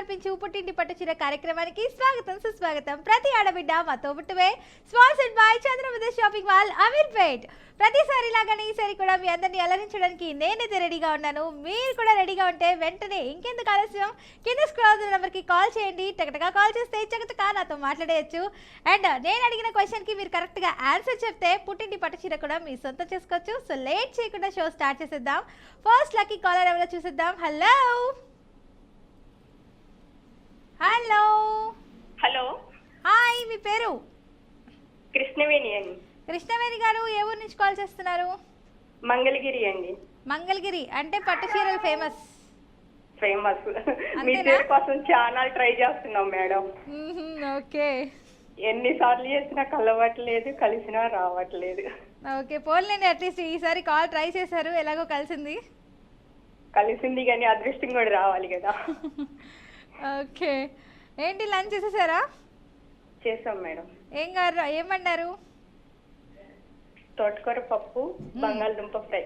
సమర్పించు పుట్టింటి పట్టుచీర కార్యక్రమానికి స్వాగతం సుస్వాగతం. ప్రతి ఆడబిడ్డ మాతో పుట్టువే. స్పాన్సర్డ్ బై చంద్రమద షాపింగ్ మాల్ అమీర్పేట్. ప్రతిసారి లాగానే ఈసారి కూడా మీ అందరినీ అలరించడానికి నేనైతే రెడీగా ఉన్నాను. మీరు కూడా రెడీగా ఉంటే వెంటనే ఇంకెందుకు ఆలస్యం, కింద స్క్రోల్ అవుతున్న నెంబర్కి కాల్ చేయండి. టకటగా కాల్ చేస్తే చకటగా నాతో మాట్లాడేయచ్చు. అండ్ నేను అడిగిన క్వశ్చన్కి మీరు కరెక్ట్గా ఆన్సర్ చెప్తే పుట్టింటి పట్టుచీర కూడా మీ సొంతం చేసుకోవచ్చు. సో లేట్ చేయకుండా షో స్టార్ట్ చేసేద్దాం. ఫస్ట్ లక్కీ కాలర్ ఎవరో చూసేద్దాం. హలో హలో హలో, హాయ్, మీ పేరు? కృష్ణవేణి అండి. కృష్ణవేణి గారు ఏ ఊరు నుంచి కాల్ చేస్తున్నారు? మంగళగిరి అండి. మంగళగిరి అంటే పట్టు చీరలు ఫేమస్. మీ పేరు కోసం చాలా ట్రై చేస్తున్నాం మేడం. ఓకే, ఎన్నిసార్లు చేసినా కలవట్లేదు, కలిసినా రావట్లేదు. ఓకే, పోన్లేండి, అట్లీస్ట్ ఈసారి కాల్ ట్రై చేశారు, ఎలాగో కలిసింది. కలిసింది కానీ అదృష్టం కూడా రావాలి కదా. ఓకే, ఏంటి లంచ్ చేసేసారా? చేసాం మేడం. ఏమన్నారు? తోటకూర పప్పు, బంగాళదుంప ఫ్రై.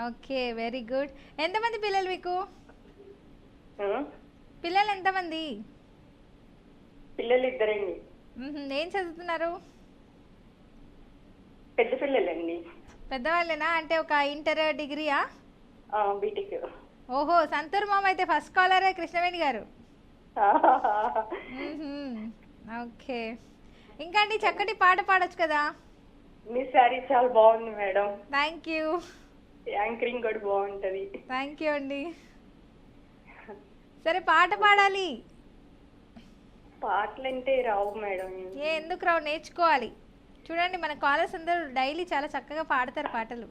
Okay, very good. ఎంతమంది పిల్లలు మీకు? ఆ? పిల్లలు ఎంతమంది? పిల్లలు ఇద్దరండి. ఏం చదువుతున్నారు? పెద్ద పిల్లలండి. పెద్దవాళ్ళేనా? అంటే ఒక ఇంటర్ డిగ్రీయా? బీటెక్. ఓహో, సంతూర్ మామ అయితే ఫస్ట్ కాలరే కృష్ణవేణి గారు. ఓకే, ఇంకా అండి చక్కటి పాట పాడొచ్చు కదా. మీ శారీ చాలా బాగుంది మేడం. Thank you. యాంకరింగ్ కూడా బాగుంటది. థ్యాంక్ యూ అండి. సరే, పాట పాడాలి. పాటలంటే రావు మేడం. ఎందుకు రావు, నేర్చుకోవాలి. చూడండి, మన కాలర్స్ అందరూ డైలీ చాలా చక్కగా పాడతారు పాటలు.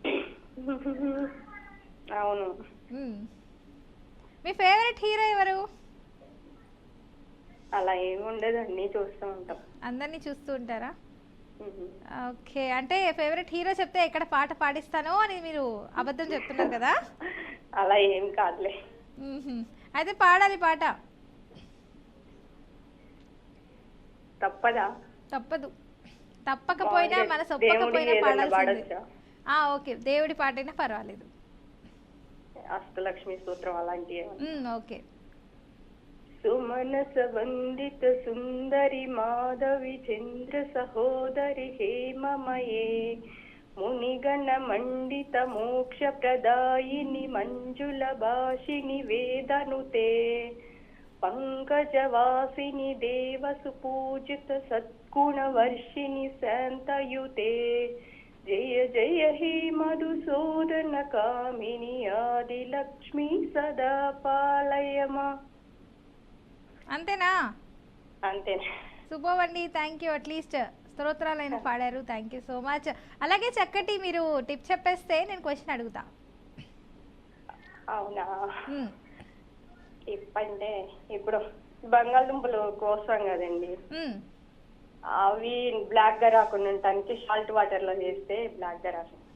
అవును. మీ ఫేవరెట్ హీరో ఎవరు? అలా ఏమి ఉండదు, అన్నీ చూస్తూ ఉంటాం. అందరినీ చూస్తూ ఉంటారా? ఓకే, అంటే ఫేవరెట్ హీరో చెప్తే ఎక్కడ పాట పాడిస్తానో అని మీరు అబద్ధం చెప్తున్నారు కదా. అలా ఏం కాదులే. అయితే పాడాలి పాట. తప్పదా? తప్పదు. తప్పకపోయినా మనసు ఒప్పకపోయినా పాడాల్సిందే. ఓకే, దేవుడి పాట అయినా పర్వాలేదు. అష్టలక్ష్మి సూత్రం అలాంటివి. ఓకే. సుమనస వందిత సుందరి మాధవి చంద్ర సహోదరి హేమమయే మునిగణ మండిత మోక్ష ప్రదాయిని మంజుల భాషిని వేదనుతే పంకజవాసిని దేవసు పూజిత సద్గుణ వర్షిణి శాంతయుతే జయ జయ హే మధుసూదన కామిని ఆది లక్ష్మి సదా పాలయమా. అంతేనా? అంతేనా. సూపర్ అండి, థ్యాంక్ యూ. అట్లీస్ట్ స్తోత్రాలైనా పాడారు. Thank you so much. అలాగే చక్కటి మీరు టిప్ చెప్పేస్తే నేను క్వశ్చన్ అడుగుతా. అవునా? ఇప్పంటే ఇప్పుడు బంగాళదుంపలు కోస్తాం కదండి, అవి బ్లాక్ గా రాకుండా ఉండటానికి సాల్ట్ వాటర్ లో చేస్తే బ్లాక్ గా రాకుండా.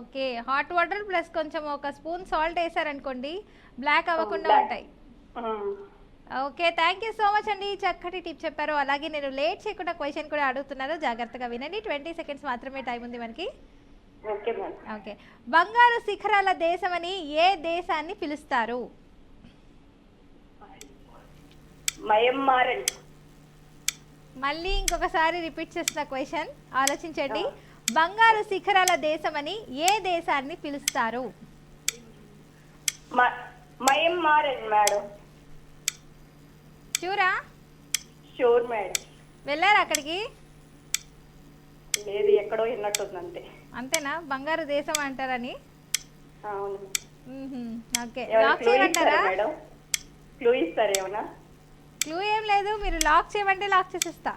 ఓకే, హాట్ వాటర్ ప్లస్ కొంచెం ఒక స్పూన్ సాల్ట్ వేసారనుకోండి, బ్లాక్ అవ్వకుండా ఉంటాయి. Okay, thank you so much అండి, చక్కటి టిప్ చెప్పారు. అలాగే నేను లేట్ చేయకుండా క్వశ్చన్ కూడా అడుగుతున్నాను, జాగ్రత్తగా వినండి. 20 సెకండ్స్ మాత్రమే టైం ఉంది మనకి. ఓకే, బంగారు శిఖరాల దేశమని ఏ దేశాన్ని పిలుస్తారు? మయన్మార్. మళ్ళీ ఇంకొకసారి రిపీట్ చేసిన క్వశ్చన్, ఆలోచించండి. బంగారు శిఖరాల దేశమని ఏ దేశాన్ని పిలుస్తారు? Myanmar madam. షూరా? Sure madam. వెళ్ళారు అక్కడికి? లేదు, ఎక్కడో విన్నట్టుంది అంతే. అంతేనా? బంగారు దేశం అంటారని. అవును. ఓకే, లాక్ చేయమంటారా? క్లూ ఇస్తారా ఏమన్నా? క్లూ ఏం లేదు, మీరు లాక్ చేయమంటే లాక్ చేసేస్తా.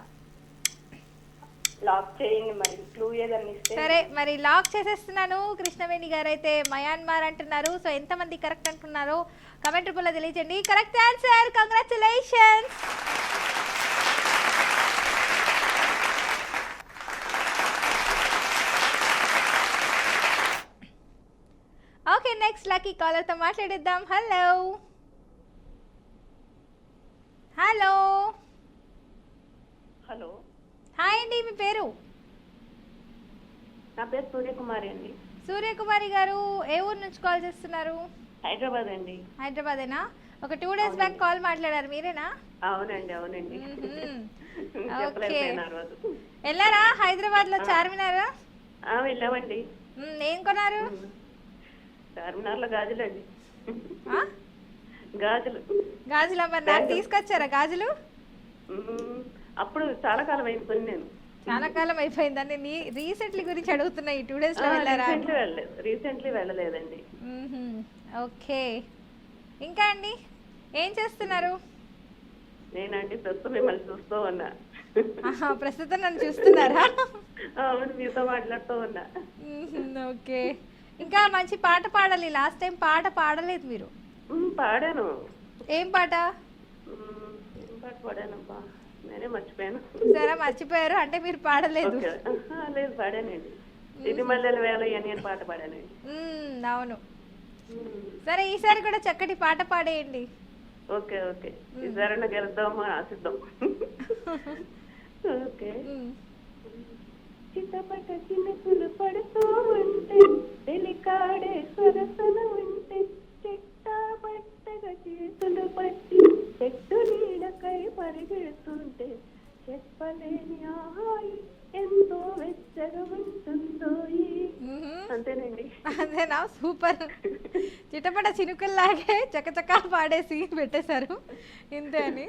లాక్ చేయండి మరి, క్లూ ఏదన్నా ఇస్తే. సరే, మరి లాక్ చేసేస్తున్నాను. కృష్ణవేణి గారు అయితే మయన్మార్ అంటున్నారు. సో ఎంతమంది కరెక్ట్ అంటున్నారో కమెంట్ రూపంలో తెలియజేయండి. Correct answer, congratulations. Okay, next lucky కాలర్తో మాట్లాడిద్దాం. హలో హలో హలో, హాయ్ అండి, మీ పేరు? నా పేరు సూర్యకుమారి అండి. సూర్యకుమారి గారు ఏ ఊరు నుంచి కాల్ చేస్తున్నారు? హైదరాబాద్ అండి. హైదరాబాదేనా? ఒక 2 డేస్ బ్యాక్ కాల్ మాట్లాడారు మీరేనా? అవునండి, అవునండి. ఓకే. చెప్పలేకపోయాను ఆ రోజు. వెళ్ళారా హైదరాబాద్ లో చార్మినార్? వెళ్ళామండి. ఏం కొన్నారు? చార్మినార్ లో గాజులండి. ఆ? గాజులు. గాజులు మరి నాకు తీసుకొచ్చారా గాజులు? అప్పుడు చాలా కాలం అయిపోయింది నేను. చాలా కాలం అయిపోయిందండి. రీసెంట్లీ గురించి అడుగుతున్నా, ఈ 2 డేస్ లో వెళ్ళారా? రీసెంట్లీ వెళ్ళలేదండి. ఓకే. ఇంకా అండి ఏం చేస్తున్నారు? నేనండి ప్రస్తుతం మిమ్మల్ని చూస్తూ ఉన్నా. ప్రస్తుతం నన్ను చూస్తున్నారా? అవును, మీతో మాట్లాడుతూ ఉన్నా. ఓకే. ఇంకా మంచి పాట పాడాలి. లాస్ట్ టైం పాట పాడలేదు మీరు. పాడాను. ఏం పాట? ఏం పాట పాడానబ్బా, నేనే మర్చిపోయాను. సరే, మర్చిపోయారు అంటే మీరు పాడలేదు. లేదు, పాడానండి. ఇది మల్లెల వేళ అని పాట పాడానండి. అవును. సరే, ఈసారి కూడా చక్కటి పాట పాడేయండి. Okay, okay. ఈసారి గెలుద్దామా ఆశిద్దాం. ఓకే. చిట్టపట చినుకులు పడుతూ ఉంటే, తెలికాడే సరసన ఉంటే, చిట్టపట్టగా చేతులు పట్టి చెట్టు నీడకై పరిగెడుతుంటే, చెప్పలేని ఆహాయి ఎంతో వెచ్చగా ఉంటుందో. అంతేనండి. అదేనా? సూపర్. చిటపట చినుకుల్లాగే చకచకా పాడేసి పెట్టేశారు ఇంతే అని.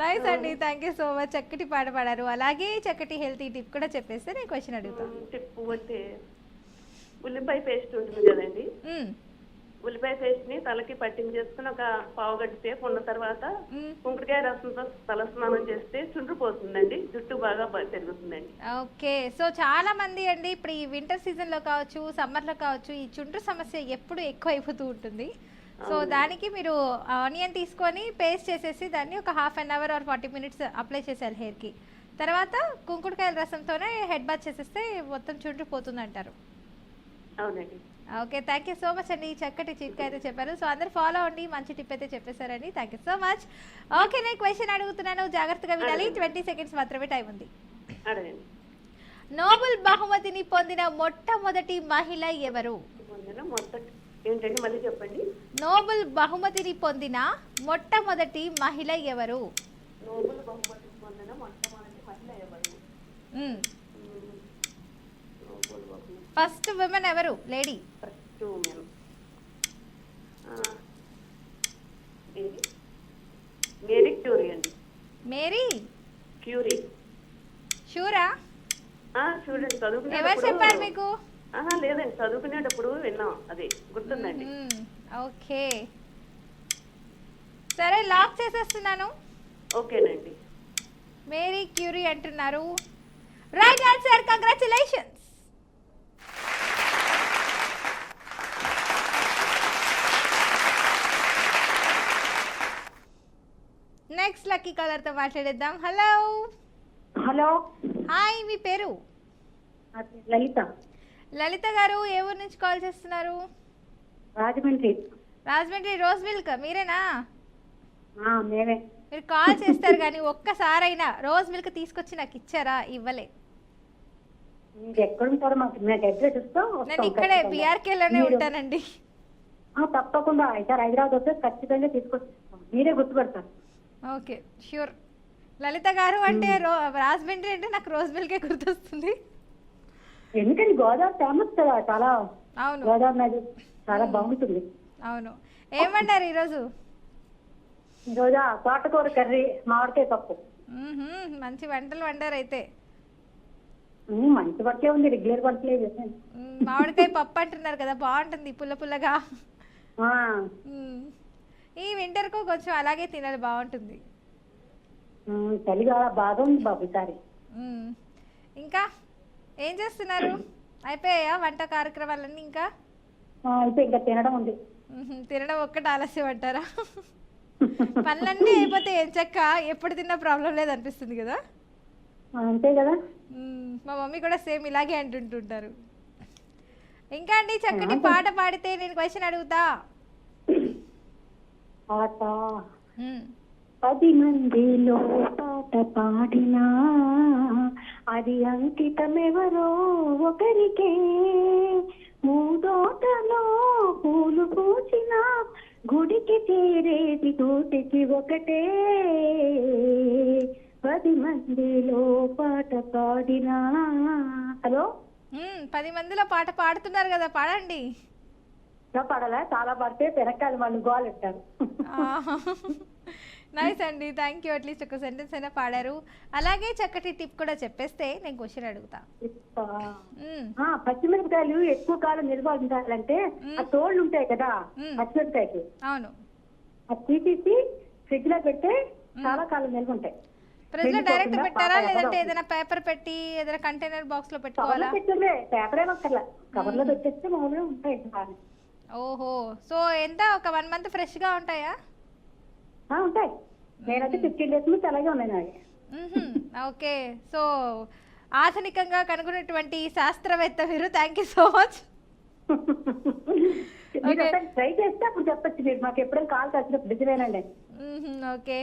నైస్ అండి, థ్యాంక్ యూ సో మచ్. చక్కటి పాట పాడారు, అలాగే చక్కటి హెల్తీ టిప్ కూడా చెప్పేస్తే నేను క్వశ్చన్ అడుగుతాను. టిప్పు అంటే ఉల్లిపాయ పేస్ట్ ఉంటుంది కదండి. ఉల్లిపాయ పేస్ట్ ని తలకి పట్టించేసుకుని ఒక పావుగంట సేపు ఉన్న తర్వాత కుంకుడుకాయ రసంతో తల స్నానం చేస్తే చుండ్రు పోతుందండి, జుట్టు బాగా పెరుగుతుందండి. ఓకే. సో చాలా మంది అండి ఇప్పుడు ఈ వింటర్ సీజన్ లో కావచ్చు, సమ్మర్ లో కావచ్చు, ఈ చుండ్రు సమస్య ఎప్పుడు ఎక్కువ అయిపోతూ ఉంటుంది. సో దానికి మీరు ఆనియన్ తీసుకొని పేస్ట్ చేసేసి దాన్ని ఒక half an hour or 40 minutes apply చేసేయాలి హెయిర్కి. తర్వాత కుంకుడుకాయల రసంతోనే హెడ్ బాత్ చేసేస్తే మొత్తం చుండ్రు పోతుంది అంటారు. అవునండి. Okay, thank you so much అండి. చక్కటి టిప్ అయితే చెప్పారు. సో అందరు ఫాలో అవ్వండి, మంచి టిప్ అయితే చెప్పేశారండి. Thank you so much. Okay, నేను క్వశ్చన్ అడుగుతున్నాను, జాగ్రత్తగా వినాలి. 20 seconds మాత్రమే టైం ఉంది. నోబెల్ బహుమతిని పొందిన మొట్టమొదటి మహిళ ఎవరు? ఏంటండి, మళ్ళీ చెప్పండి. నోబెల్ బహుమతిని పొందిన మొట్టమొదటి మహిళ ఎవరు? నోబెల్ బహుమతిని పొందిన మొట్టమొదటి మహిళ ఎవరు? ఫస్ట్ విమెన్ ఎవరు? Lady. First women Marie Curie అండి. Marie Curie. షూరా? చూడండి, చదువుకునే ఎవరు చెప్పారు మీకు? లేదండి, చదువుకునేటప్పుడు విన్నాం, అది గుర్తుందండి. ఓకే, సరే లాక్ చేసేస్తున్నాను. ఓకేనండి. మేరీ క్యూరీ అంటున్నారు. Right answer, congratulations. Next lucky caller తో మాట్లాడేద్దాం. హలో. హలో, హాయ్, మీ పేరు? లలిత. లలిత గారు, ఏ ఊరు నుంచి కాల్ చేస్తున్నారు? రాజమండ్రి. రాజమండ్రి రోజ్ మిల్క్ మీరేనా? మేమే. మీరు కాల్ చేస్తారు కానీ ఒక్కసారైనా రోజ్ మిల్క్ తీసుకొచ్చి నాకు ఇచ్చారా? ఇవ్వలే. మీరు ఎక్కడ ఉంటారో మాకు అడ్రస్ ఇస్తాం. నేను ఇక్కడే బీఆర్కేలోనే ఉంటానండి. తప్పకుండా ఈసారి హైదరాబాద్ వస్తే ఖచ్చితంగా తీసుకొచ్చి మీరే గుర్తుపడతారు. Okay, sure. లలిత గారు అంటే రాజమండ్రి అంటే నాకు రోజ్ మిల్కే గుర్తొస్తుంది. ఎందుకని గోదావరి ఫేమస్ కదా, చాలా. అవును, గోదావరి నది చాలా బాగుంటుంది. అవును. ఏమంటారు ఈరోజు? ఈరోజు తోటకూర కర్రీ, మామిడికాయ పప్పు. మంచి వంటలు వండారు అయితే. మంచి వంటలే ఉంది, రెగ్యులర్ వంటలే. మామిడికాయ పప్పు అంటున్నారు కదా, బాగుంటుంది పుల్ల పుల్లగా. ఈ వింటర్కు కొంచెం అలాగే తినాలి, బాగుంటుంది. చలిగా బాగా ఉంది బాబు ఈసారి. ఇంకా ఏం చేస్తున్నారు? అయిపోయాయా వంట కార్యక్రమాలన్నీ? ఇంకా ఇంకా తినడం ఉంది. తినడం ఒక్కటి ఆలస్యం అంటారా? పనులన్నీ అయిపోతే ఏం చక్క ఎప్పుడు తిన్నా ప్రాబ్లం లేదు అనిపిస్తుంది కదా. అంతే కదా. మా మమ్మీ కూడా సేమ్ ఇలాగే అంటుంటుంటారు. ఇంకా అండి, చక్కటి పాట పాడితే నేను క్వశ్చన్ అడుగుతా. పాట 10 మందిలో పాట పాడినా అది అంకితమెవరో ఒకరికే. మూదోటలో పూలు పూచిన గుడికి చేరేది కూటికి ఒకటే, 10 మందిలో పాట పాడినా. హలో, 10 మందిలో పాట పాడుతున్నారు కదా, పాడండి. ఇలా పాడాలా? చాలా పాడితే వెనకాల వాళ్ళు గోల్ అంటారు. నైస్ అండి, థ్యాంక్ యూ. అట్లీస్ట్ ఒక సెంటెన్స్ అయినా పాడారు. అలాగే చక్కటి టిప్ కూడా చెప్పేస్తే నేను క్వశ్చన్ అడుగుతా. పచ్చిమిరపకాయలు ఎక్కువ కాలం నిల్వ ఉండాలంటే ఆ తోళ్ళు ఉంటాయి కదా పచ్చిమిరపకాయకి, అవును, అది తీసేసి ఫ్రిడ్జ్ లో పెడితే చాలా కాలం నిల్వ ఉంటాయి. ఫ్రిడ్జ్ లో డైరెక్ట్ పెట్టారా, లేదంటే ఏదైనా పేపర్ పెట్టి ఏదైనా కంటైనర్ బాక్స్ లో పెట్టుకోవాలా? పెట్టే పేపర్ ఏమక్కర్లా, కవర్ లో పెట్టేస్తే మామూలుగా ఉంటాయి. ఓహో, సో ఎంత ఒక 1 మంత్ ఫ్రెష్ గా ఉంటాయా? ఉంటాయి. నేనైతే 15 days నుంచి అలాగే ఉన్నాయి నావి. ఓకే, సో ఆధునికంగా కనుగొన్నటువంటి శాస్త్రవేత్త మీరు. Thank you so much. Try చేస్తే అప్పుడు చెప్పచ్చు, మీరు మాకు ఎప్పుడైనా కాల్ వచ్చినప్పుడు నిజమేనండి. ఓకే,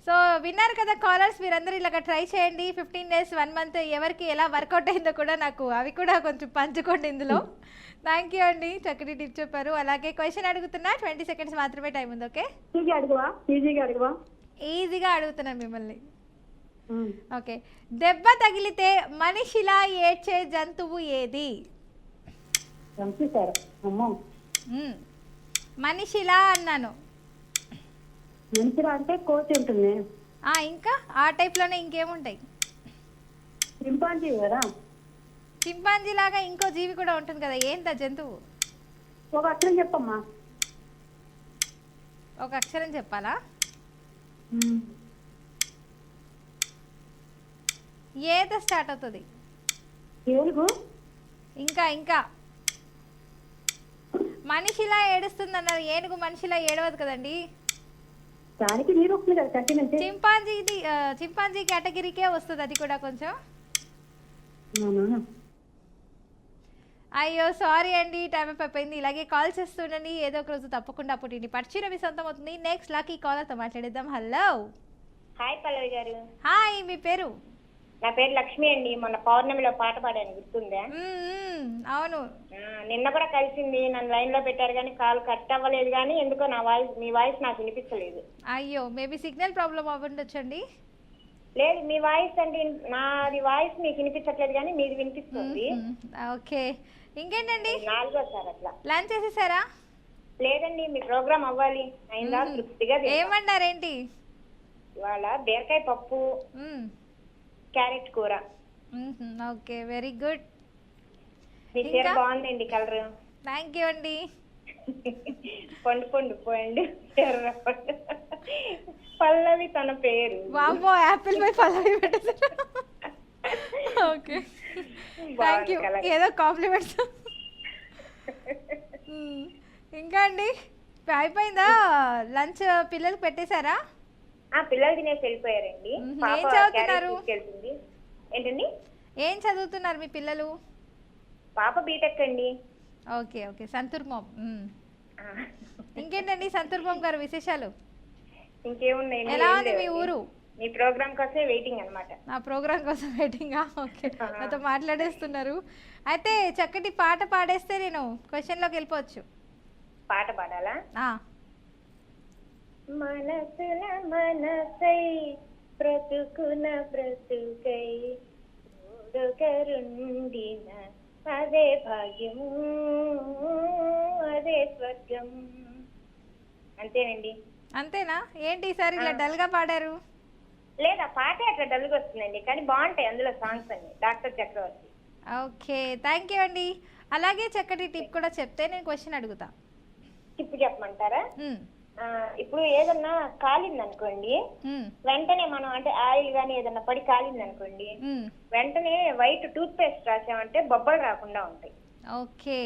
సో విన్నారు కదా కాలర్స్, మీరందరూ ఇలాగ ట్రై చేయండి. 15 days 1 month ఎవరికి ఎలా వర్కౌట్ అయిందో కూడా నాకు అవి కూడా కొంచెం పంచుకోండి ఇందులో. థ్యాంక్ యూ అండి, చక్కటి టిప్ చెప్పారు. అలాగే క్వశ్చన్ అడుగుతున్నా, 20 seconds మాత్రమే టైం ఉంది. ఓకే, ఈజీగా అడుగుతున్నాను మిమ్మల్ని. ఓకే, దెబ్బ తగిలితే మనిషిలా ఏడ్చే జంతువు ఏది? మనిషిలా అన్నాను. మనిషిలా అంటే కోతి ఉంటుంది. ఇంకా ఆ టైప్ లోనే ఇంకేముంటాయి? చింపాంజీ కదా. చింపాంజీ లాగా ఇంకో జీవి కూడా ఉంటుంది కదా, ఏంటా జంతువు? ఒక అక్షరం చెప్పమ్మా. ఒక అక్షరం చెప్పాలా? ఏదో స్టార్ట్ అవుతుంది. ఏనుగు. ఇంకా ఇంకా మనిషిలా ఏడుస్తుంది అన్నారు, ఏనుగు మనిషిలా ఏడవదు కదండి. దానికి నీరు వస్తుంది కదా కంటి నుంచి. చింపాంజీ కేటగిరీకే వస్తుంది అది కూడా కొంచెం. అయ్యో సారీ అండి, టైం అయిపోయింది. ఇలాగే కాల్ చేస్తుండండి, ఏదో ఒక రోజు తప్పకుండా అప్పుడు ఇంటి పరిచయం మీ సొంతం అవుతుంది. నెక్స్ట్ లక్కీ కాలర్తో మాట్లాడేద్దాం. హలో. హాయ్ పల్లవి గారు. హాయ్, మీ పేరు? నా పేరు లక్ష్మి అండి. మొన్న పౌర్ణమిలో పాట పాడాను, గుర్తుందా? అవును, నిన్న కూడా కలిసింది. నన్ను లైన్ లో పెట్టారు కానీ కాల్ కట్ అవ్వలేదు, కానీ ఎందుకో మీ వాయిస్ నాకు వినిపించలేదు. అయ్యో, మేబీ సిగ్నల్ ప్రాబ్లం అవ్వండొచ్చండి. లేదు, మీ వాయిస్ అంటే నాది వాయిస్ మీకు వినిపించట్లేదు, కానీ మీది వినిపిస్తుంది. ఓకే, ఇంకేంటండి? 4వ అట్లా. లంచ్ చేసేసారా? లేదండి, మీ ప్రోగ్రామ్ అవ్వాలి. అయిందా? తృప్తిగా ఏమన్నారేంటి ఇవాళ? బీరకాయ పప్పు, క్యారెట్ కూర. Okay, very good. మీ చీర బాగుందండి, కలర్. థ్యాంక్ యూ అండి. పండు పోయండి, పల్లవి తన పేరు. వామ్మో, యాపిల్ పై పల్లవి పెట్టేసారు. Okay, thank you. ఏదో కాంప్లిమెంట్స్. ఇంకా అండి, అయిపోయిందా లంచ్? పిల్లలకి పెట్టేశారా? పిల్లలు తినేసి వెళ్ళిపోయారండి. ఏం చదువుతున్నారు? ఏంటండి? ఏం చదువుతున్నారు మీ పిల్లలు? పాప బీటెక్ అండి. Okay okay, Santoor mom. ఇంకేంటండి సంతూర్ మామ్ గారు విశేషాలు? ఇంకేమున్నాయి? ఎలా ఉంది మీ ఊరు? మీ ప్రోగ్రామ్ కోసమే వెయిటింగ్ అన్నమాట. నా ప్రోగ్రామ్ కోసం వెయిటింగా? ఓకే, నాతో మాట్లాడేస్తున్నారు. అయితే చక్కటి పాట పాడేస్తే నేను క్వశ్చన్లోకి వెళ్ళిపోవచ్చు. పాట పాడాలా? మనసున మనసై బ్రతుకున బ్రతుకై కరుండిన అదే భాగ్యం, అదే స్వర్గం. అంతేనండి. అంతేనా? ఏంటి ఈసారి ఇలా డల్ గా పాడారు? లేదా పాటే అట్లా డల్గా వస్తుందండి, కానీ బాగుంటాయి అందులో సాంగ్స్ అన్ని. Doctor Chakravarthi. Okay, thank you అండి. అలాగే చక్కటి టిప్ కూడా చెప్తే నేను క్వశ్చన్ అడుగుతా. టిప్ చెప్పమంటారా? ఇప్పుడు ఏదన్నా కాలింది అనుకోండి, వెంటనే మనం అంటే ఆయిల్ గానీ ఏదన్నా పడి కాలింది అనుకోండి, వెంటనే వైట్ టూత్ పేస్ట్ రాసామంటే బొబ్బలు రాకుండా ఉంటాయి. ఓకే,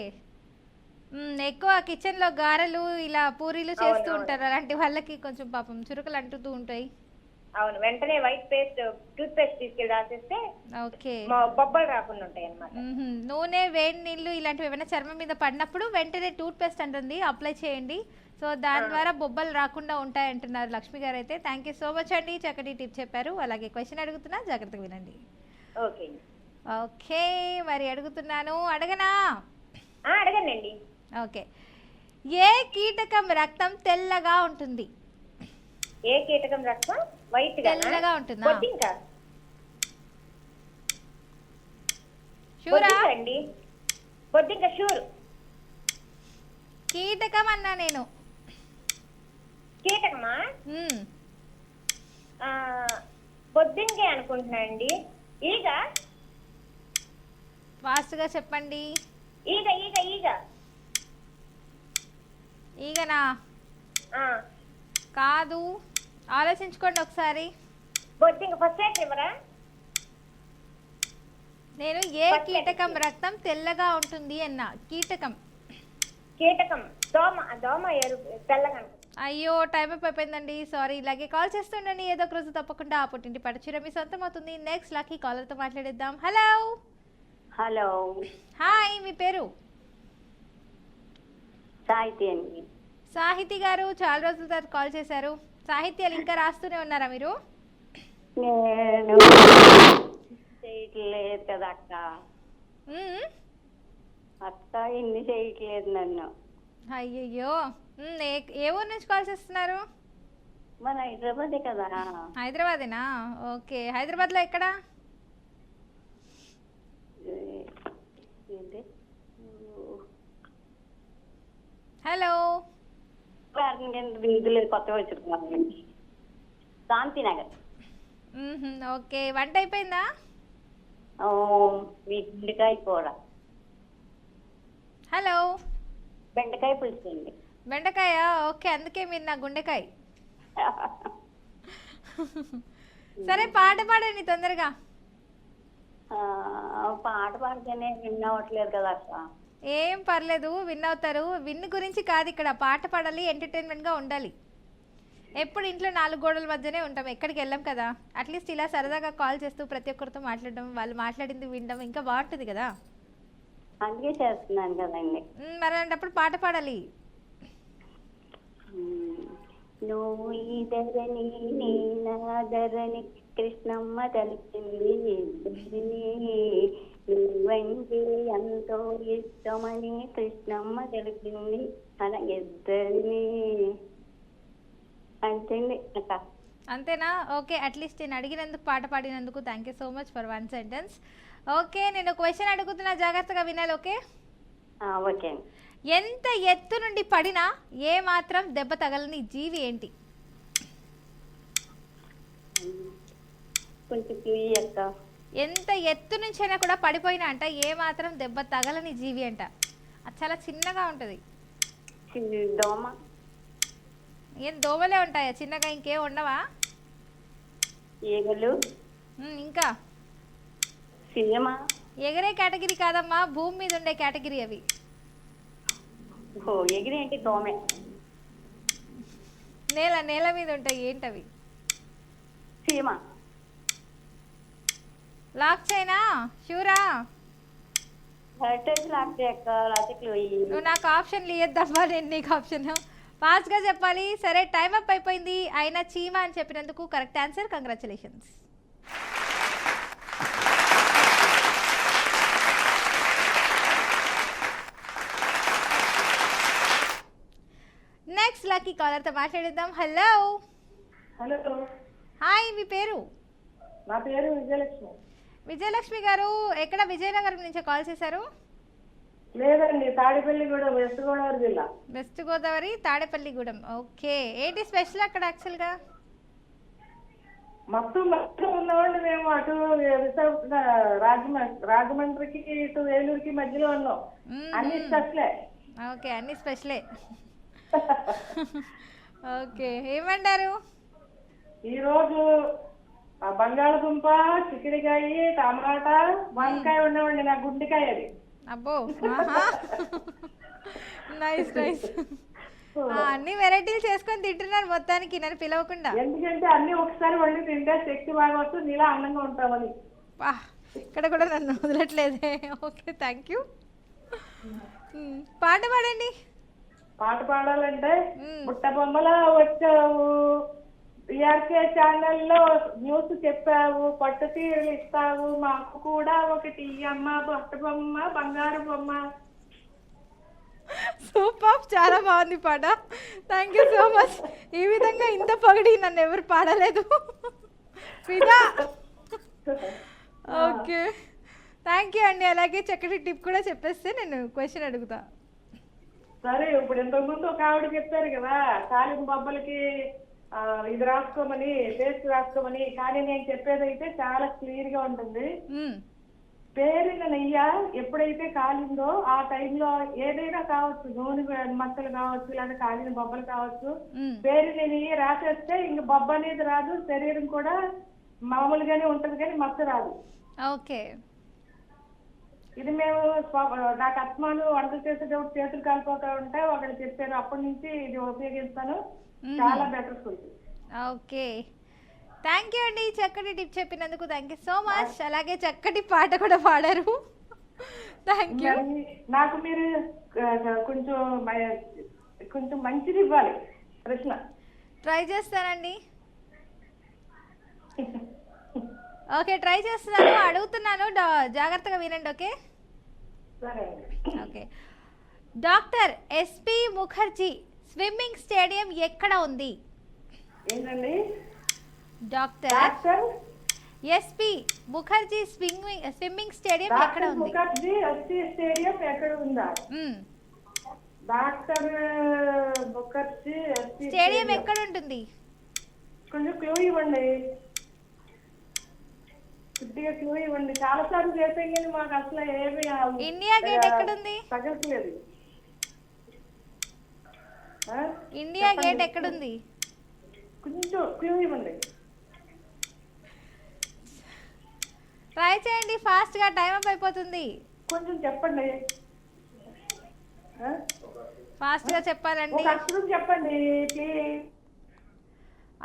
ఎక్కువ కిచెన్ లో గారెలు ఇలా పూరీలు చేస్తూ ఉంటారు, అలాంటి వాళ్ళకి కొంచెం పాపం చురుకలు అంటుతూ ఉంటాయి. అవును, వెంటనే వైట్ పేస్ట్ టూత్ పేస్ట్ తీసుకెళ్ళి రాసేస్తే ఓకే బొబ్బలు రాకుండా ఉంటాయి అన్నమాట. నూనె, వేడి నీళ్లు ఇలాంటివి ఏమైనా చర్మం మీద పడినప్పుడు వెంటనే టూత్ పేస్ట్ అంటుంది అప్లై చేయండి. సో దాని ద్వారా బొబ్బలు రాకుండా ఉంటాయి అంటున్నారు లక్ష్మి గారు. అయితే థ్యాంక్ యూ సో మచ్ అండి, చక్కటి టిప్ చెప్పారు. అలాగే క్వశ్చన్ అడుగుతున్నా, జాగ్రత్తగా వినండి. ఓకే ఓకే, మరి అడుగుతున్నాను, అడగనా? అడగండి. ఓకే, ఏ కీటకం రక్తం తెల్లగా ఉంటుంది? ఏ కీటకం రక్తం వైట్ తెల్లగా ఉంటుందా? బొద్దింక. షూరా? బొద్దింక అండి, బొద్దింక షూర్. కీటకం అన్నా నేను. కీటకమా? మ్మ్. బొద్దింకే అనుకుంటున్నా అండి. ఈగ. ఫాస్ట్గా చెప్పండి. ఈగ ఈగ ఈగ. ఈగనా? ఆ, కాదు, ఆలోచించుకోండి ఒకసారి. బొద్దింక ఫస్ట్ రేట్ ఇవ్వరా? నేను ఏ కీటకం రక్తం తెల్లగా ఉంటుంది అన్నా. కీటకం. కీటకం దోమ. దోమ తెల్లగా అనుకుంటా. అయ్యో, టైం అప్ అయిపోయిందండి, సారీ. ఇలాగే కాల్ చేస్తుండండి, ఏదో ఒక రోజు తప్పకుండా ఆ పుట్టింటి పట్టుచీర మీ సొంతం అవుతుంది. నెక్స్ట్ లక్కీ కాలర్తో మాట్లాడేద్దాం. హలో. హలో, హాయ్, మీ పేరు? సాహితి అండి. సాహితి గారు, చాలా రోజుల తర్వాత కాల్ చేశారు. సాహిత్యాలు ఇంకా రాస్తూనే ఉన్నారా మీరు? నేను చేయట్లేదు కదా అక్క. మ్మ్. అక్క ఇన్ని చేయట్లేదు నన్ను. అయ్యయ్యో. ఏ ఊరు నుంచి కాల్ చేస్తున్నారు? మన హైదరాబాదే కదా. హైదరాబాదేనా? ఓకే, హైదరాబాద్లో ఎక్కడ? ఏంటి? హలో. వీధులు కొత్తగా వచ్చుకున్నాను. శాంతినగర్. ఓకే, వంట అయిపోయిందా? బెండకాయ కూర. హలో. బెండకాయ పులుసు అండి. బెండకాయ? ఓకే, అందుకే మీరు నా గుండెకాయ. సరే, పాట పాడండి తొందరగా. పాట పాడితేనే విన్నవట్లేదు కదా అక్క. ఏం పర్లేదు, విన్ అవుతారు. విన్ గురించి కాదు ఇక్కడ, పాట పాడాలి, ఎంటర్టైన్మెంట్గా ఉండాలి. ఎప్పుడు ఇంట్లో 4 గోడల మధ్యనే ఉంటాం, ఎక్కడికి వెళ్ళాం కదా. అట్లీస్ట్ ఇలా సరదాగా కాల్ చేస్తూ ప్రతి ఒక్కరితో మాట్లాడడం, వాళ్ళు మాట్లాడింది వినడం ఇంకా బాగుంటుంది కదా. అందుకే చేస్తున్నాను కదండి. మరి అలాంటప్పుడు పాట పాడాలి. నువ్వు ఈ ధరణి నేనాదరణి కృష్ణమ్మ తెలిపింది ఇద్దరిని, నువ్వంటే ఎంతో ఇష్టమని కృష్ణమ్మ తెలిపింది మన ఇద్దరిని. అంతేండి అక్క. అంతేనా? ఓకే, అట్లీస్ట్ నేను అడిగినందుకు, పాట పాడినందుకు thank you so much for 1 sentence. Okay, నేను క్వశ్చన్ అడుగుతున్నా, జాగ్రత్తగా వినాలి. ఓకే. ఓకే. ఎంత ఎత్తు నుండి పడినా ఏ మాత్రం దెబ్బ తగలని జీవి ఏంటి? కొంచెం అక్క. ఎంత ఎత్తు నుంచైనా కూడా పడిపోయినా అంట ఏ మాత్రం దెబ్బ తగలని జీవి అంట. అది చాలా చిన్నగా ఉంటుంది. దోమ. ఏం దోమలే ఉంటాయా చిన్నగా? ఇంకేం ఉండవా? ఈగలు. ఇంకా సీమ. ఎగరే కేటగిరీ కాదమ్మా, భూమి మీద ఉండే కేటగిరీ అవి. ఎగిరి ఏంటి? దోమే. నేల మీద ఉంటాయి, ఏంటవి? సీమ. లాక్ చైనా? షూరా? నువ్వు నాకు ఆప్షన్లు ఇయ్యద్దమ్మా, నేను నీకు ఆప్షన్. ఫాస్ట్గా చెప్పాలి. సరే, టైం అప్ అయిపోయింది. అయినా చీమ అని చెప్పినందుకు correct answer. Congratulations. Next lucky కాలర్తో మాట్లాడిద్దాం. హలో. హలో. హాయ్, మీ పేరు? నా పేరు విజయలక్ష్మి. విజయలక్ష్మి గారు, ఎక్కడ? విజయనగరం నుంచి కాల్ చేశారు? లేదండి, తాడేపల్లిగూడెం, వెస్ట్ గోదావరి జిల్లా. వెస్ట్ గోదావరి, తాడేపల్లిగూడెం. ఓకే, ఏంటి స్పెషల్ అక్కడ యాక్చువల్గా? మొత్తం ఉన్నవాళ్ళు మేము అటు రాజమండ్రికి ఇటు వేలూరుకి మధ్యలో ఉన్నాం. అన్ని స్పెషలే. ఓకే, అన్ని స్పెషలే. ఓకే, ఏమంటారు ఈరోజు? బంగాళదుంప, చిక్కుడుకాయ, టమాటా, వంకాయ ఉండవండి. నా గుండెకాయ అది. అబ్బో, నైస్ నైస్. అన్ని వెరైటీలు చేసుకొని తింటున్నారు మొత్తానికి, నన్ను పిలవకుండా. ఎందుకంటే అన్ని ఒకసారి వండి తింటే శక్తి బాగా వస్తుంది, ఇలా అందంగా ఉంటామని. ఇక్కడ కూడా నన్ను వదలట్లేదే. Okay, thank you. పాట పాడండి. పాట పాడాలంటే బుట్ట బొమ్మలా వచ్చావు, బిఆర్కే ఛానల్లో న్యూస్ చెప్పావు, పట్టు చీరలు ఇస్తావు, మాకు కూడా ఒకటి అమ్మ, బుట్ట బొమ్మ, బంగారు బొమ్మ. సూపర్ చాలా బాగుంది పాట. Thank you so much. ఈ విధంగా ఇంత పొగిడి నన్ను ఎవరు పాడలేదు. ఫిదా. ఓకే, థ్యాంక్ యూ అండి. అలాగే చక్కటి టిప్ కూడా చెప్పేస్తే నేను క్వశ్చన్ అడుగుతా. సరే, ఇప్పుడు ఇంతకు ముందు ఒక ఆవిడ చెప్పారు కదా కాలిన బొబ్బలకి ఇది రాసుకోమని, పేస్ట్ రాసుకోమని. కానీ నేను చెప్పేదైతే చాలా క్లియర్ గా ఉంటుంది. పేరిన నెయ్య ఎప్పుడైతే కాలిందో ఆ టైంలో ఏదైనా కావచ్చు, నూనె మచ్చలు కావచ్చు, లేదా కాలిన బొబ్బలు కావచ్చు, పేరిన నెయ్యి రాసేస్తే ఇంక బొబ్బ అనేది రాదు, శరీరం కూడా మామూలుగానే ఉంటది కానీ మచ్చ రాదు. ఓకే, ఇది మేము నాకు అస్మాను వంటలు చేసేటప్పుడు చేతులు కాలిపోతా ఉంటే ఒకళ్ళు చెప్పారు, అప్పటి నుంచి ఇది ఉపయోగిస్తాను. చాలా better food. Okay, thank you అండి. చక్కటి టిప్ చెప్పినందుకు థ్యాంక్ యూ సో మచ్. అలాగే చక్కటి పాట కూడా పాడారు. Thank you. నాకు మీరు కొంచెం కొంచెం మంచిది ఇవ్వాలి ప్రశ్న. ట్రై చేస్తానండి. ఓకే, ట్రై చేస్తున్నాను, అడుగుతున్నాను, జాగ్రత్తగా వినండి. ఓకే సరే. Okay, doctor SP Mukherjee swimming stadium ఎక్కడ ఉంది? ఏంటండి? Doctor SP Mukherjee swimming stadium ఎక్కడ ఉంది? ముఖర్జీ ఎస్పి స్టేడియం ఎక్కడ ఉందా? డాక్టర్ ముఖర్జీ ఎస్పి స్టేడియం ఎక్కడ ఉంటుంది? కొంచెం క్లూ ఇవ్వండి, కొద్దిగా క్లూ ఇవ్వండి. చాలా సార్లు చేసాం కానీ మాకు అసలు ఏమి ఇండియా గేట్ ఎక్కడ ఉంది? తగ్గట్లేదు. ఇండియా గేట్ ఎక్కడ ఉంది? కొంచెం క్లూ ఇవ్వండి. ట్రై చేయండి, ఫాస్ట్ గా, టైం అప్ అయిపోతుంది. కొంచెం చెప్పండి, ఫాస్ట్ గా చెప్పాలండి. ఒక అక్షరం చెప్పండి ప్లీజ్.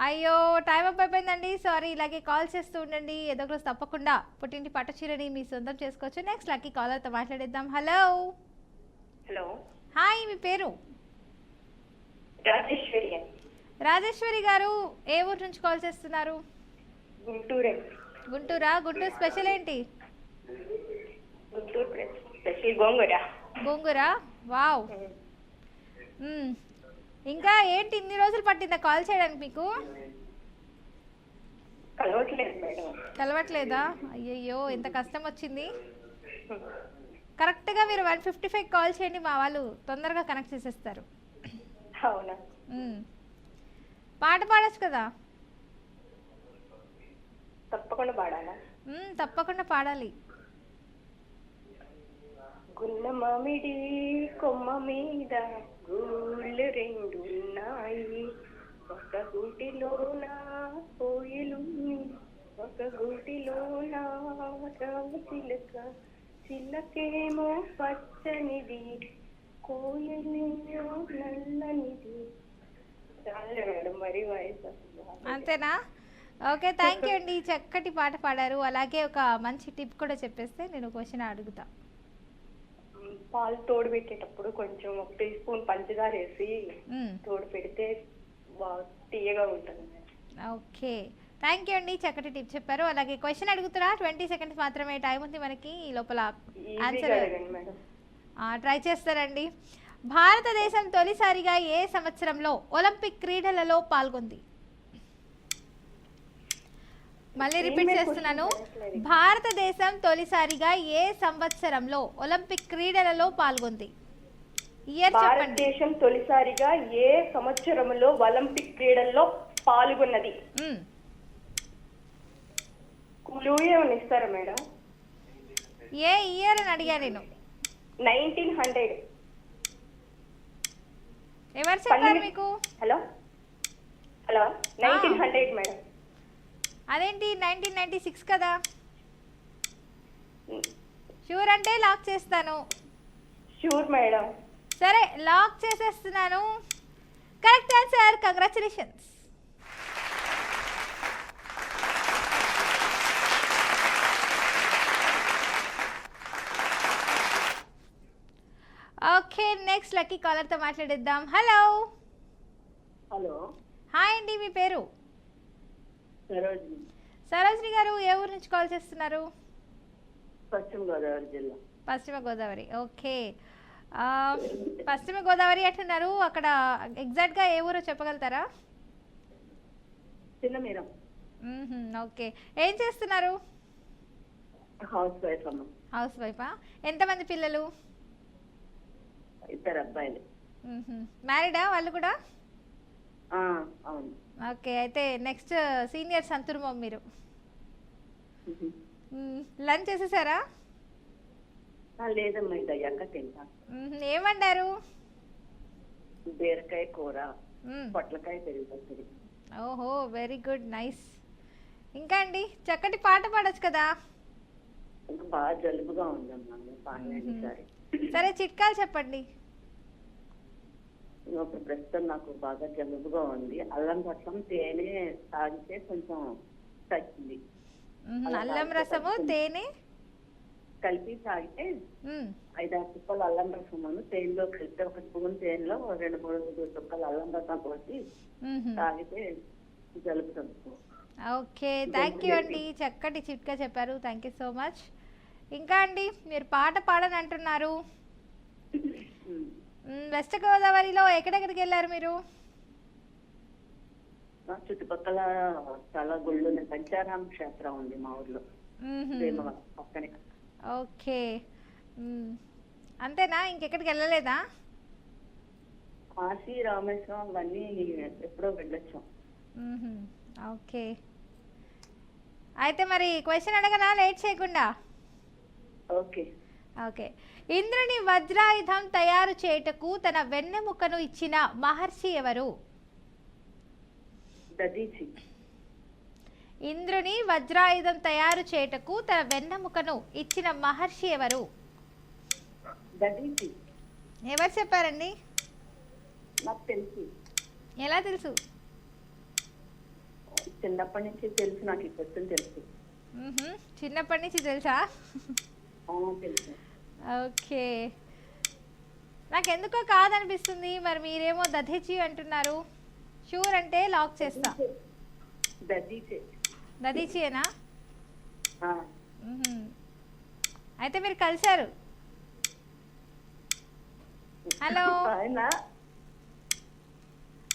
అయ్యో, టైం అప్ అయిపోయిందండి, సారీ. ఇలాగే కాల్ చేస్తూ ఉండండి, ఏదో ఒక రోజు తప్పకుండా పుట్టింటి పట్టు చీరని మీ సొంతం చేసుకోవచ్చు. నెక్స్ట్ లక్కీ కాలర్తో మాట్లాడేద్దాం. హలో. హలో, హాయ్, మీ పేరు? రాజేశ్వరి. రాజేశ్వరి గారు, ఏ ఊరు నుంచి కాల్ చేస్తున్నారు? గుంటూరు. గుంటూరా? గుంటూరు స్పెషల్ ఏంటి? గుంటూరు స్పెషల్ గోంగూర. గోంగూర, వావ్. ఇంకా ఏంటి, ఇన్ని రోజులు పట్టిందా కాల్ చేయడానికి మీకు? కలవట్లేదు మేడం. కలవట్లేదా? అయ్యయ్యో, ఎంత కష్టం వచ్చింది. కరెక్ట్గా మీరు 155 కాల్ చేయండి, మా వాళ్ళు తొందరగా కనెక్ట్ చేసేస్తారు. అవునా? పాట పాడచ్చు కదా? తప్పకుండా పాడాలా? తప్పకుండా పాడాలి. గున్న మామిడి కొమ్మ మీద గూళ్ళు రెండున్నాయి, ఒక గూటిలోన కోయిలుంది, ఒక గూటిలోన రామచిలక, చిలకేమో పచ్చనిది, కోయిలేమో నల్లనిది. చాలే మేడం, మరి వయసు అంతేనా? ఓకే, థ్యాంక్ యూ అండి. చక్కటి పాట పాడారు. అలాగే ఒక మంచి టిప్ కూడా చెప్పేస్తే నేను క్వశ్చన్ అడుగుతా. పాలు తోడు పెట్టేటప్పుడు కొంచెం 1 టీ స్పూన్ పంచదార వేసి తోడు పెడితే బాగా తీయగా ఉంటుంది. ఓకే, థ్యాంక్ యూ అండి. చక్కటి టిప్ చెప్పారు. అలాగే క్వశ్చన్ అడుగుతున్నా, 20 సెకండ్స్ మాత్రమే టైం ఉంది మనకి. ఈ లోపల ఆన్సర్ ట్రై చేస్తారండి. భారతదేశం తొలిసారిగా ఏ సంవత్సరంలో ఒలింపిక్ క్రీడలలో పాల్గొంది? మళ్ళీ రిపీట్ చేస్తున్నాను. భారతదేశం తొలిసారిగా ఏ సంవత్సరంలో ఒలింపిక్ క్రీడలలో పాల్గొంది? ఇయర్ చెప్పండి. భారతదేశం తొలిసారిగా ఏ సంవత్సరంలో ఒలింపిక్ క్రీడల్లో పాల్గొన్నది? క్లూ ఏమైనా ఇస్తారా మేడం? ఏ ఇయర్ అని అడిగా నేను. 1900. ఎవరు చెప్పారు మీకు? Hello hello 1900 madam. అదేంటి 1996 కదా? షూర్ అంటే లాక్ చేస్తాను. Sure madam. సరే, లాక్ చేసేస్తున్నాను. Correct answer, congratulations. Okay, next lucky కాలర్తో మాట్లాడేద్దాం. హలో. హలో, హాయ్ అండి, మీ పేరు? సరోజిని గారు, ఏ ఊరు నుంచి కాల్ చేస్తున్నారు? పశ్చిమ గోదావరి జిల్లా. పశ్చిమ గోదావరి. ఓకే, ఆ, పశ్చిమ గోదావరి అంటున్నారు, అక్కడ ఎగ్జాక్ట్గా ఏ ఊరో చెప్పగలుగుతారా? చిన్న మీరం. ఓకే. ఏం చేస్తున్నారు? హౌస్ వైఫ్ అమ్మ. హౌస్ వైఫా? ఎంతమంది పిల్లలు? 2 అబ్బాయిలు. మ్యారీడా వాళ్ళు కూడా? అవును. ఓకే, అయితే నెక్స్ట్ సీనియర్ సంతుర్మం మీరు. లంచ్ చేసేసారా? లేదమ్మా, ఇది అయ్యాక తింటా. ఏం వండారు? బీరకాయ కూర, పొట్లకాయ పెరుగు పచ్చడి. ఓహో, వెరీ గుడ్, నైస్. ఇంకా అండి, చక్కటి పాట పాడొచ్చు కదా? బాగా జలుబుగా ఉందమ్మా, పాడలేను. సరే, చిట్కాలు చెప్పండి. ఇప్పుడు ప్రస్తుతం నాకు బాగా జలుబుగా ఉంది. అల్లం రసం తేనె తాగితే కొంచెం తగ్గింది. అల్లం రసము తేనె కలిపి తాగితే 5-6 చుక్కలు అల్లం రసం తేనెలో కలిపితే, 1 స్పూన్ తేనెలో 2-3 చుక్కలు అల్లం రసం పోసి తాగితే జలుబు తగ్గుతుంది. ఓకే, థ్యాంక్ యూ అండి, చక్కటి చిట్కా చెప్పారు. Thank you so much. ఇంకా అండి, మీరు పాట పాడని అంటున్నారు. వెస్ట్ గోదావరిలో ఎక్కడెక్కడికి వెళ్ళారు మీరు? చుట్టుపక్కల చాలా గుళ్ళు ఉన్నాయి. పంచారామ క్షేత్రం ఉంది మా ఊర్లో, పక్కనే. ఓకే, అంతేనా? ఇంకెక్కడికి వెళ్ళలేదా? కాశీ, రామేశ్వరం అవన్నీ ఎప్పుడో వెళ్ళొచ్చాం. ఓకే, అయితే మరి క్వశ్చన్ అడగనా లేట్ చేయకుండా? ఓకే. ఓకే. ఇంద్రుని వజ్రాయుధం తయారు చేయుటకు తన వెన్నెముకను ఇచ్చిన మహర్షి ఎవరు? దదీచి. ఇంద్రుని వజ్రాయుధం తయారు చేయుటకు తన వెన్నెముకను ఇచ్చిన మహర్షి ఎవరు? దదీచి. ఎవరు చెప్పారండి? నాకు తెలుసు. ఎలా తెలుసు? చిన్నప్పటి నుంచి తెలుసు, నాకు ఈ క్వశ్చన్ తెలుసు. చిన్నప్పటి నుంచి తెలుసా? తెలుసు. ఓకే, నాకు ఎందుకో కాదనిపిస్తుంది. మరి మీరేమో దధేచి అంటున్నారు. షూర్ అంటే లాక్ చేస్తా. దధీచియేనా? అయితే మీరు కలిశారు. హలో,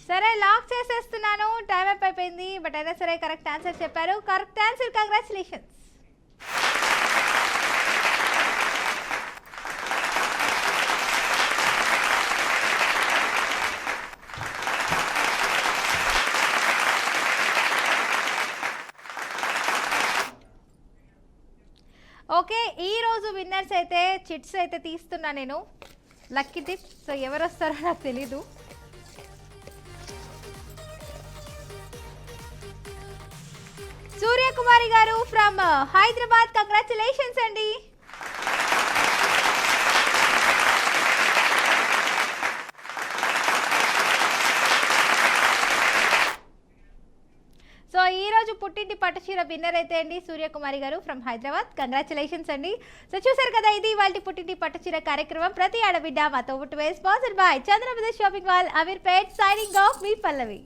సరే లాక్ చేసేస్తున్నాను. టైం అప్ అయిపోయింది. బట్ అయినా సరే కరెక్ట్ ఆన్సర్ చెప్పారు. Correct answer, congratulations. ఓకే, ఈరోజు విన్నర్స్ అయితే చిట్స్ అయితే తీస్తున్నా నేను. Lucky tips. సో ఎవరు వస్తారో నాకు తెలీదు. సూర్యకుమారి గారు ఫ్రమ్ హైదరాబాద్, కంగ్రాచులేషన్స్ అండి. సో ఈరోజు పుట్టింటి పట్టుచీర విన్నర్ అయితే అండి సూర్యకుమారి గారు ఫ్రమ్ హైదరాబాద్, కంగ్రాచులేషన్స్ అండి. సో చూసారు కదా, ఇది వాళ్ళ పుట్టింటి పట్టుచీర కార్యక్రమం. ప్రతి ఆడబిడ్డ మాతో పుట్టువే స్పాన్సర్డ్ బై చంద్రప్రదేశ్ shopping mall, Ameerpet. Signing off, మీ పల్లవి.